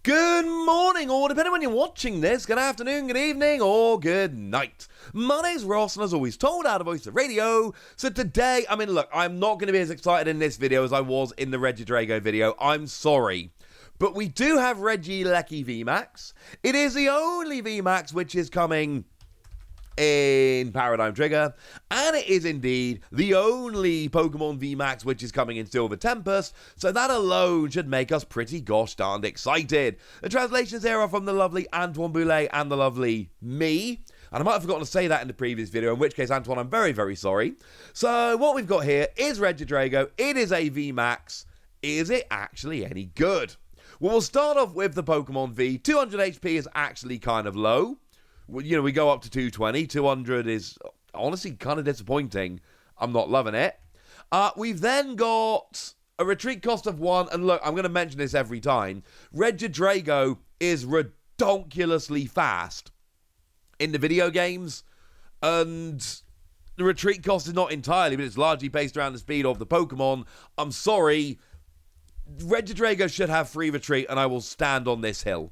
Good morning, or depending on when you're watching this, good afternoon, good evening, or good night. My name's Ross, and as always, told out of voice of radio. So today, look, I'm not going to be as excited in this video as I was in the Regieleki video. I'm sorry. But we do have Regieleki VMAX. It is the only VMAX which is coming in Paradigm Trigger, and it is indeed the only Pokemon VMAX which is coming in Silver Tempest, so that alone should make us pretty gosh darned excited. The translations here are from the lovely Antoine Boulet and the lovely me, and I might have forgotten to say that in the previous video, in which case, Antoine, I'm very, very sorry. So what we've got here is Regieleki. It is a VMAX. Is it actually any good? Well, we'll start off with the Pokemon V. 200 HP is actually kind of low. You know, we go up to 220. 200 is honestly kind of disappointing. I'm not loving it. We've then got a retreat cost of 1. And look, I'm going to mention this every time. Regieleki is redonkulously fast in the video games. And the retreat cost is not entirely, but it's largely based around the speed of the Pokemon. I'm sorry. Regieleki should have free retreat, and I will stand on this hill.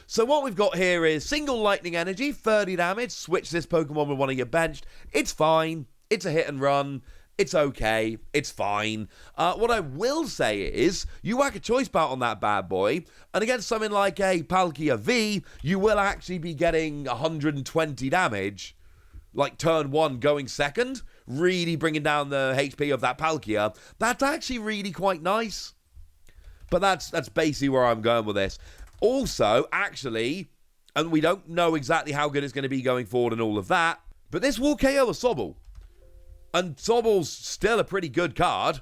So what we've got here is single lightning energy, 30 damage, switch this Pokemon with one of your benched. It's fine. It's a hit and run. It's okay. It's fine. What I will say is, you whack a choice belt on that bad boy, and against something like a Palkia V, you will actually be getting 120 damage, like turn 1 going second, really bringing down the HP of that Palkia. That's actually really quite nice. But that's basically where I'm going with this. Also, actually, and we don't know exactly how good it's going to be going forward and all of that, but this will KO a Sobble. And Sobble's still a pretty good card.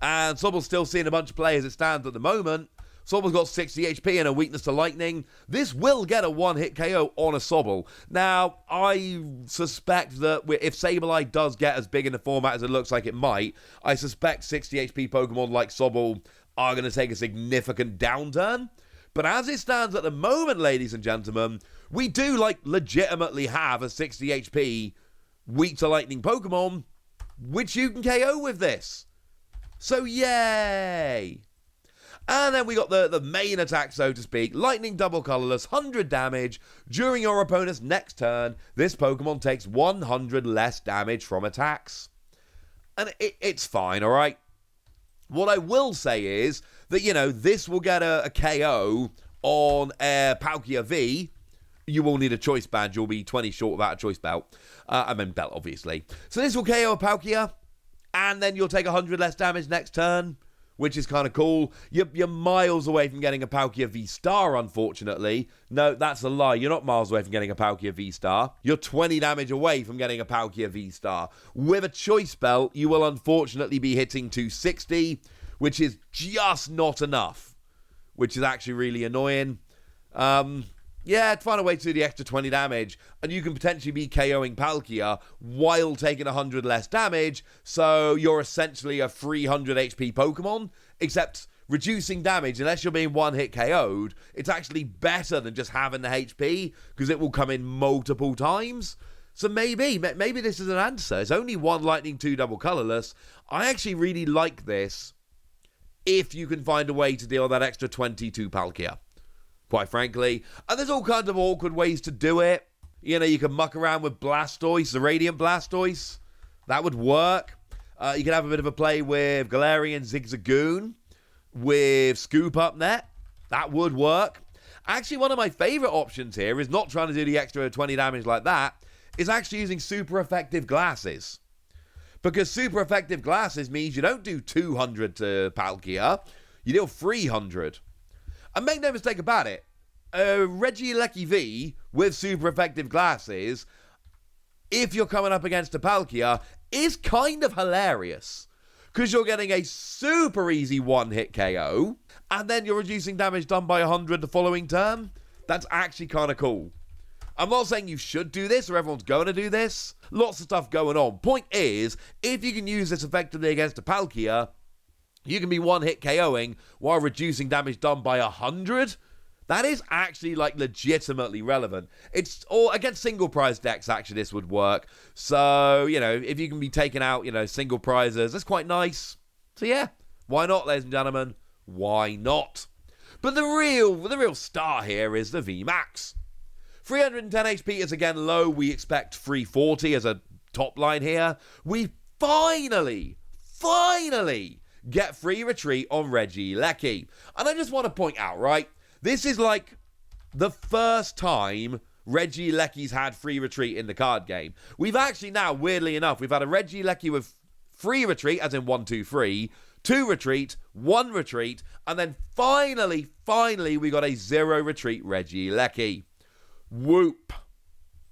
And Sobble's still seeing a bunch of players as it stands at the moment. Sobble's got 60 HP and a weakness to lightning. This will get a one-hit KO on a Sobble. Now, I suspect that if Sableye does get as big in the format as it looks like it might, I suspect 60 HP Pokemon like Sobble are going to take a significant downturn. But as it stands at the moment, ladies and gentlemen, we do, legitimately have a 60 HP weak to lightning Pokemon, which you can KO with this. So, yay! And then we got the main attack, so to speak. Lightning double colorless, 100 damage. During your opponent's next turn, this Pokemon takes 100 less damage from attacks. And it's fine, alright? What I will say is that, this will get a KO on Palkia V. You will need a choice badge. You'll be 20 short without a choice belt. Belt, obviously. So this will KO a Palkia, and then you'll take 100 less damage next turn, which is kind of cool. You're miles away from getting a Palkia V-Star, unfortunately. No, that's a lie. You're not miles away from getting a Palkia V-Star. You're 20 damage away from getting a Palkia V-Star. With a choice belt, you will unfortunately be hitting 260, which is just not enough, which is actually really annoying. Yeah, find a way to do the extra 20 damage, and you can potentially be KOing Palkia while taking 100 less damage, so you're essentially a 300 HP Pokemon, except reducing damage, unless you're being one-hit KO'd, it's actually better than just having the HP, because it will come in multiple times. So maybe this is an answer. It's only one Lightning, 2 double colorless. I actually really like this, if you can find a way to deal that extra 20 to Palkia. Quite frankly. And there's all kinds of awkward ways to do it. You can muck around with Blastoise, the Radiant Blastoise. That would work. You can have a bit of a play with Galarian Zigzagoon, with Scoop Up Net. That would work. Actually, one of my favorite options here is not trying to do the extra 20 damage like that, is actually using super effective glasses. Because super effective glasses means you don't do 200 to Palkia, you deal 300. And make no mistake about it, Regieleki V with super effective glasses, if you're coming up against a Palkia, is kind of hilarious. Because you're getting a super easy one-hit KO, and then you're reducing damage done by 100 the following turn. That's actually kind of cool. I'm not saying you should do this, or everyone's going to do this. Lots of stuff going on. Point is, if you can use this effectively against a Palkia, you can be one-hit KOing while reducing damage done by 100. That is actually, legitimately relevant. It's all against single prize decks, actually, this would work. So, if you can be taking out, single prizes, that's quite nice. So, yeah, why not, ladies and gentlemen? Why not? But the real star here is the VMAX. 310 HP is again low. We expect 340 as a top line here. We finally get free retreat on Regieleki. And I just want to point out, right, this is like the first time Regieleki's had free retreat in the card game. We've actually now, weirdly enough, we've had a Regieleki with free retreat, as in 1, 2, 3, 2 retreat, 1 retreat, and then finally, we got a 0 retreat Regieleki. Whoop.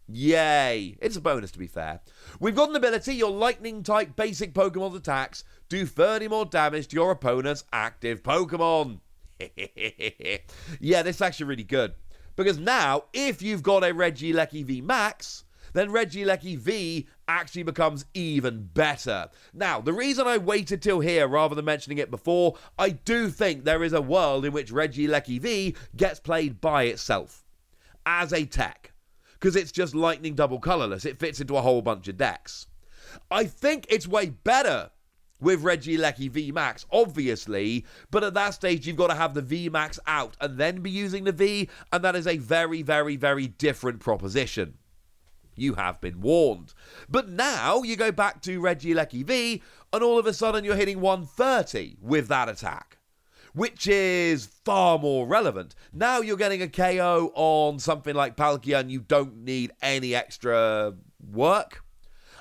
Yay. It's a bonus, to be fair. We've got an ability, your lightning-type basic Pokemon's attacks do 30 more damage to your opponent's active Pokemon. Yeah, this is actually really good. Because now, if you've got a Regieleki VMAX, then Regieleki V actually becomes even better. Now, the reason I waited till here rather than mentioning it before, I do think there is a world in which Regieleki V gets played by itself as a tech. Because it's just lightning double colorless. It fits into a whole bunch of decks. I think it's way better with Regieleki VMAX, obviously, but at that stage you've got to have the VMAX out and then be using the V, and that is a very, very, very different proposition. You have been warned. But now you go back to Regieleki V, and all of a sudden you're hitting 130 with that attack, which is far more relevant. Now you're getting a KO on something like Palkia, and you don't need any extra work.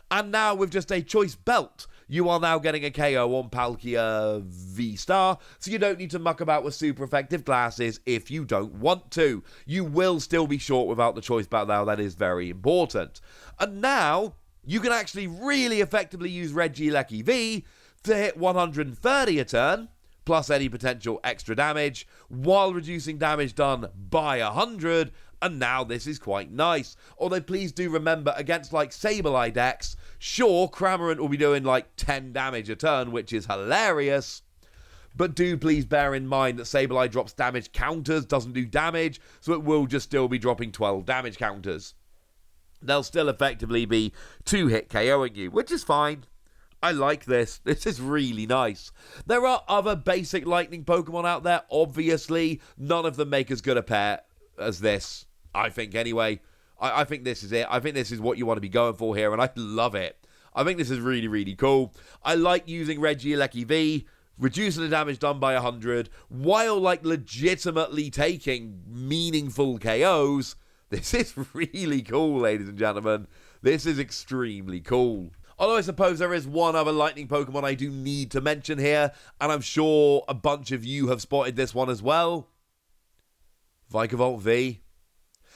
And now with just a choice belt, you are now getting a KO on Palkia V-Star, so you don't need to muck about with super effective glasses if you don't want to. You will still be short without the choice belt now, that is very important. And now, you can actually really effectively use Regieleki V to hit 130 a turn, plus any potential extra damage, while reducing damage done by 100, and now this is quite nice. Although please do remember, against like Sableye decks, sure, Cramorant will be doing like 10 damage a turn, which is hilarious, but do please bear in mind that Sableye drops damage counters, doesn't do damage, so it will just still be dropping 12 damage counters. They'll still effectively be 2-hit KOing you, which is fine. I like this. This is really nice. There are other basic lightning Pokemon out there, obviously. None of them make as good a pair as this, I think, anyway. I think this is it. I think this is what you want to be going for here, and I love it. I think this is really, really cool. I like using Regieleki V, reducing the damage done by 100, while, like, legitimately taking meaningful KOs. This is really cool, ladies and gentlemen. This is extremely cool. Although I suppose there is one other lightning Pokemon I do need to mention here, and I'm sure a bunch of you have spotted this one as well. Vikavolt V.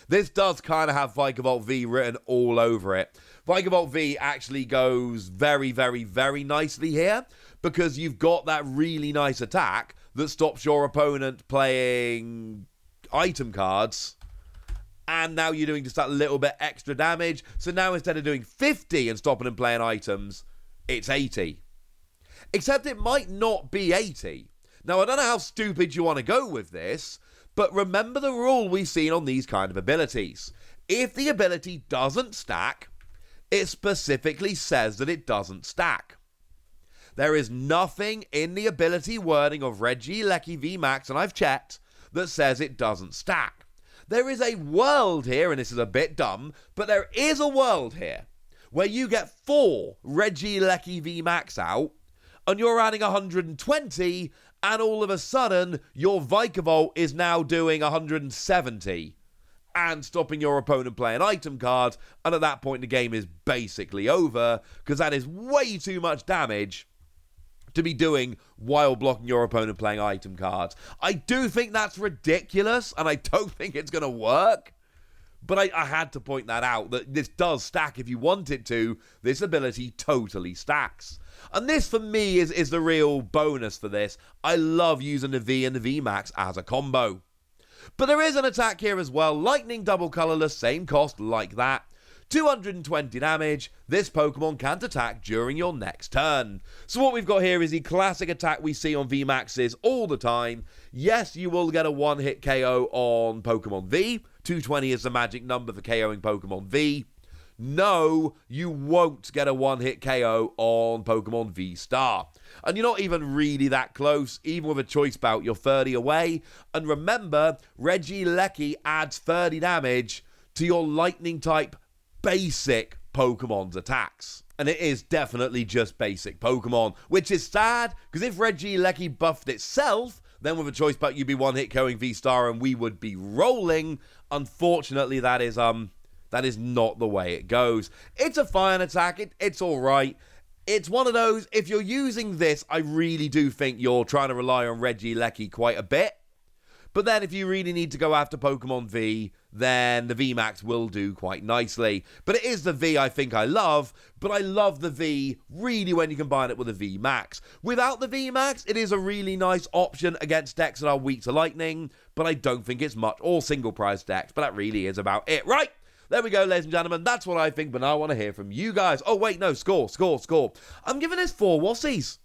This does kind of have Vikavolt V written all over it. Vikavolt V actually goes very, very, very nicely here, because you've got that really nice attack that stops your opponent playing item cards. And now you're doing just that little bit extra damage. So now instead of doing 50 and stopping and playing items, it's 80. Except it might not be 80. Now, I don't know how stupid you want to go with this, but remember the rule we've seen on these kind of abilities. If the ability doesn't stack, it specifically says that it doesn't stack. There is nothing in the ability wording of Regieleki VMAX, and I've checked, that says it doesn't stack. There is a world here, and this is a bit dumb, but there is a world here where you get 4 Regieleki VMAX out, and you're adding 120, and all of a sudden, your Vikavolt is now doing 170, and stopping your opponent playing item cards, and at that point, the game is basically over, because that is way too much damage to be doing while blocking your opponent playing item cards. I do think that's ridiculous, and I don't think it's going to work, but I had to point that out, that this does stack if you want it to. This ability totally stacks. And this, for me, is the real bonus for this. I love using the V and the VMAX as a combo. But there is an attack here as well. Lightning double colorless, same cost like that. 220 damage, this Pokemon can't attack during your next turn. So what we've got here is the classic attack we see on VMAXs all the time. Yes, you will get a one-hit KO on Pokemon V. 220 is the magic number for KOing Pokemon V. no, you won't get a one-hit KO on Pokemon V-Star. And you're not even really that close. Even with a choice bout, you're 30 away. And remember, Regieleki adds 30 damage to your Lightning-type basic Pokemon's attacks. And it is definitely just basic Pokemon, which is sad, because if Regieleki buffed itself, then with a choice bout, you'd be one-hit KOing V-Star and we would be rolling. Unfortunately, that is not the way it goes. It's a fine attack. It's all right. It's one of those, if you're using this, I really do think you're trying to rely on Regieleki quite a bit. But then if you really need to go after Pokemon V, then the VMAX will do quite nicely. But it is the V I think I love, but I love the V really when you combine it with the VMAX. Without the VMAX, it is a really nice option against decks that are weak to Lightning, but I don't think it's much, or single prize decks, but that really is about it. Right, there we go, ladies and gentlemen, that's what I think, but now I want to hear from you guys. Oh wait, no, score. I'm giving this 4 Wassies.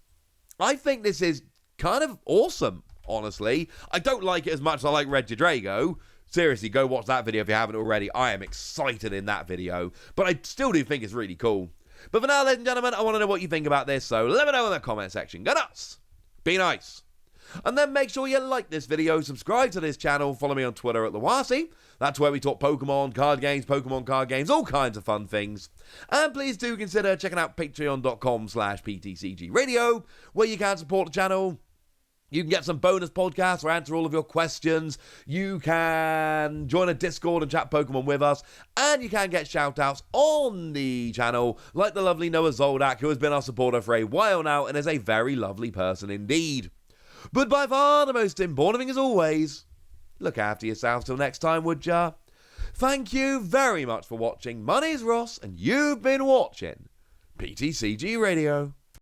I think this is kind of awesome. Honestly, I don't like it as much as I like Regidrago. Seriously, go watch that video if you haven't already. I am excited in that video, but I still do think it's really cool. But for now, ladies and gentlemen, I want to know what you think about this, so let me know in the comment section. Go nuts! Be nice! And then make sure you like this video, subscribe to this channel, follow me on Twitter at @TheWasi. That's where we talk Pokemon card games, all kinds of fun things. And please do consider checking out patreon.com/PTCG where you can support the channel. You can get some bonus podcasts or answer all of your questions. You can join a Discord and chat Pokemon with us. And you can get shout-outs on the channel, like the lovely Noah Zoldak, who has been our supporter for a while now and is a very lovely person indeed. But by far the most important thing as always, look after yourself till next time, would ya? Thank you very much for watching. My name's Ross, and you've been watching PTCG Radio.